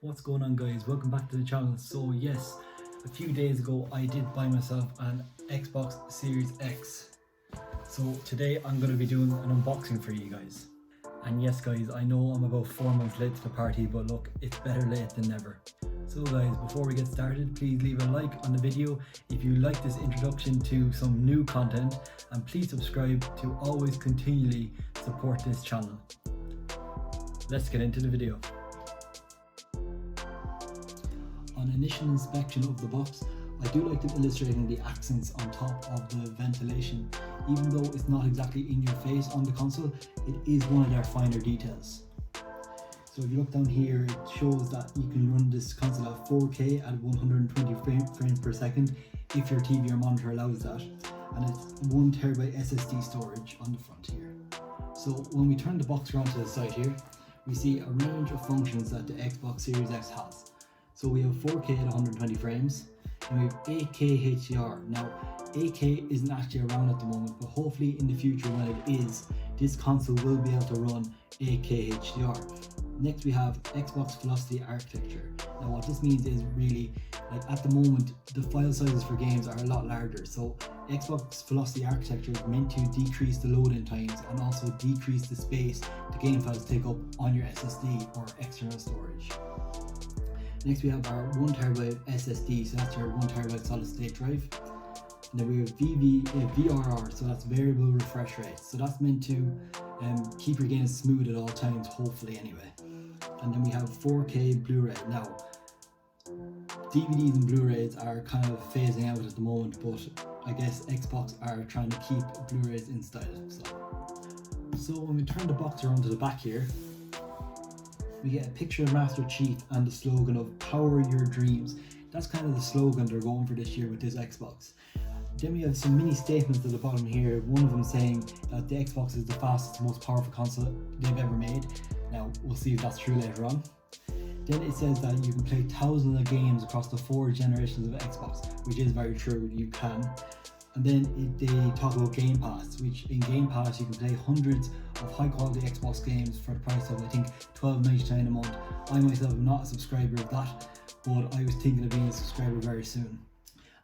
What's going on, guys? Welcome back to the channel. So yes, a few days ago I did buy myself an Xbox Series X. So today I'm going to be doing an unboxing for you guys. And yes guys, I know I'm about 4 months late to the party, but look, it's better late than never. So guys, before we get started, please leave a like on the video if you like this introduction to some new content, and please subscribe to always continually support this channel. Let's get into the video. On initial inspection of the box, I do like them illustrating the accents on top of the ventilation. Even though it's not exactly in your face on the console, it is one of their finer details. So if you look down here, it shows that you can run this console at 4K at 120 frames per second if your TV or monitor allows that, and it's 1TB SSD storage on the front here. So when we turn the box around to the side here, we see a range of functions that the Xbox Series X has. So we have 4K at 120 frames, and we have 8K HDR. Now, 8K isn't actually around at the moment, but hopefully in the future when it is, this console will be able to run 8K HDR. Next we have Xbox Velocity Architecture. Now what this means is really, like at the moment, the file sizes for games are a lot larger. So Xbox Velocity Architecture is meant to decrease the loading times and also decrease the space the game files take up on your SSD or external storage. Next we have our 1TB SSD, so that's your 1TB solid state drive. And then we have VRR, so that's variable refresh rate. So that's meant to keep your games smooth at all times, hopefully anyway. And then we have 4K Blu-ray. Now, DVDs and Blu-rays are kind of phasing out at the moment, but I guess Xbox are trying to keep Blu-rays in style. So when we turn the box around to the back here, we get a picture of Master Chief and the slogan of "Power Your Dreams." That's kind of the slogan they're going for this year with this Xbox. Then we have some mini statements at the bottom here, one of them saying that the Xbox is the fastest, most powerful console they've ever made. Now, we'll see if that's true later on. Then it says that you can play thousands of games across the 4 generations of Xbox, which is very true, you can. And then they talk about Game Pass, which in Game Pass you can play hundreds of high quality Xbox games for the price of, I think, $12.99 a month. I myself am not a subscriber of that, but I was thinking of being a subscriber very soon.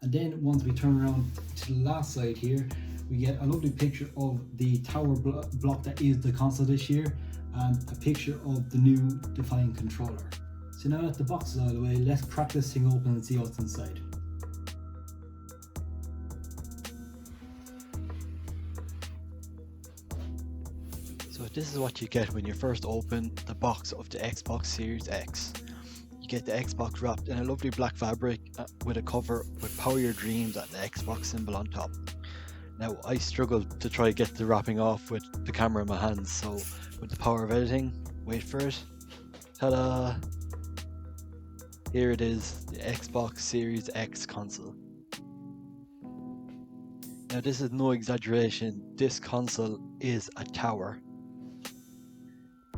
And then once we turn around to the last side here, we get a lovely picture of the tower block that is the console this year, and a picture of the new Define controller. So now that the box is out of the way, let's crack this thing open and see what's inside. So this is what you get when you first open the box of the Xbox Series X. You get the Xbox wrapped in a lovely black fabric with a cover with "Power Your Dreams" and the Xbox symbol on top. Now I struggled to try to get the wrapping off with the camera in my hands, so with the power of editing, wait for it, ta-da! Here it is, the Xbox Series X console. Now this is no exaggeration, this console is a tower.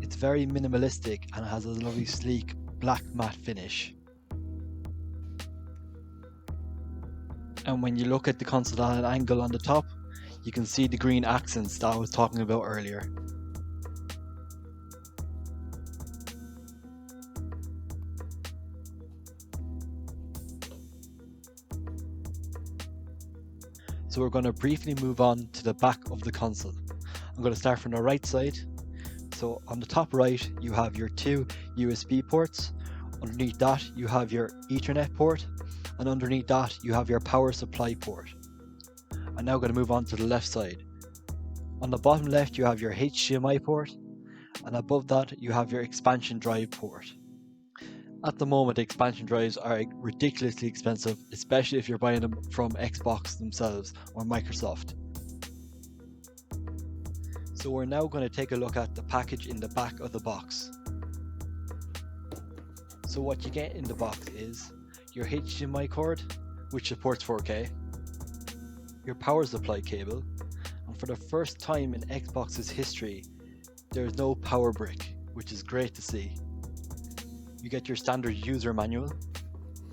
It's very minimalistic and has a lovely sleek black matte finish. And when you look at the console at an angle on the top, you can see the green accents that I was talking about earlier. So we're going to briefly move on to the back of the console. I'm going to start from the right side. So on the top right, you have your 2 USB ports. Underneath that, you have your Ethernet port, and underneath that, you have your power supply port. I'm now going to move on to the left side. On the bottom left, you have your HDMI port, and above that, you have your expansion drive port. At the moment, expansion drives are ridiculously expensive, especially if you're buying them from Xbox themselves or Microsoft. So we're now going to take a look at the package in the back of the box. So what you get in the box is your HDMI cord, which supports 4K, your power supply cable, and for the first time in Xbox's history, there is no power brick, which is great to see. You get your standard user manual,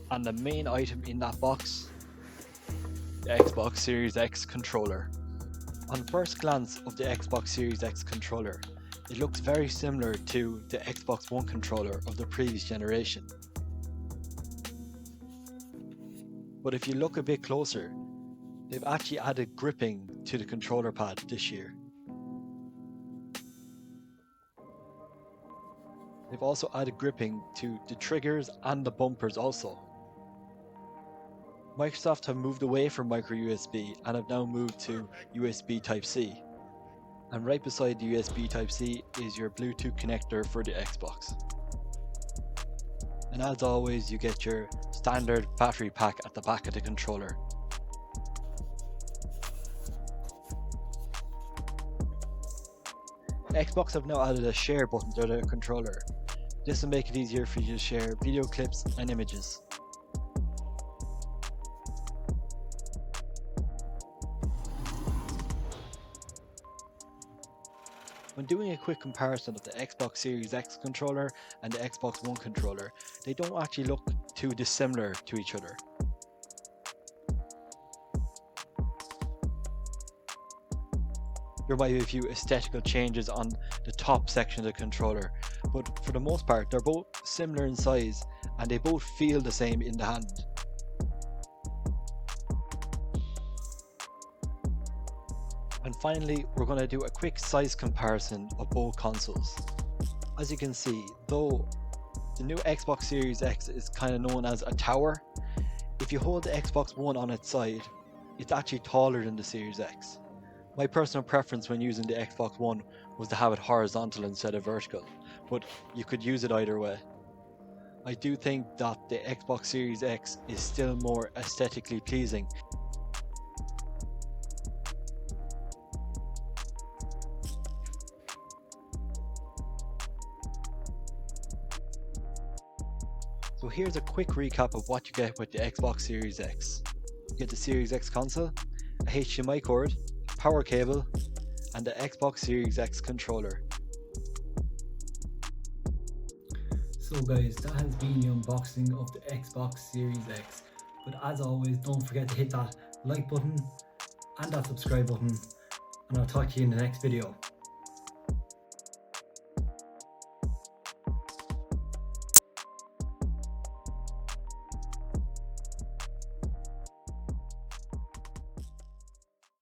and the main item in that box, the Xbox Series X controller. On first glance of the Xbox Series X controller, it looks very similar to the Xbox One controller of the previous generation. But if you look a bit closer, they've actually added gripping to the controller pad this year. They've also added gripping to the triggers and the bumpers also. Microsoft have moved away from micro USB and have now moved to USB Type-C. And right beside the USB Type-C is your Bluetooth connector for the Xbox. And as always, you get your standard battery pack at the back of the controller. Xbox have now added a share button to their controller. This will make it easier for you to share video clips and images. When doing a quick comparison of the Xbox Series X controller and the Xbox One controller, they don't actually look too dissimilar to each other. There might be a few aesthetical changes on the top section of the controller, but for the most part they're both similar in size and they both feel the same in the hand. And finally, we're going to do a quick size comparison of both consoles. As you can see, though the new Xbox Series X is kind of known as a tower, if you hold the Xbox One on its side, it's actually taller than the Series X. My personal preference when using the Xbox One was to have it horizontal instead of vertical, but you could use it either way. I do think that the Xbox Series X is still more aesthetically pleasing. So here's a quick recap of what you get with the Xbox Series X. You get the Series X console, a HDMI cord, a power cable, and the Xbox Series X controller. So guys, that has been the unboxing of the Xbox Series X. But as always, don't forget to hit that like button and that subscribe button, and I'll talk to you in the next video.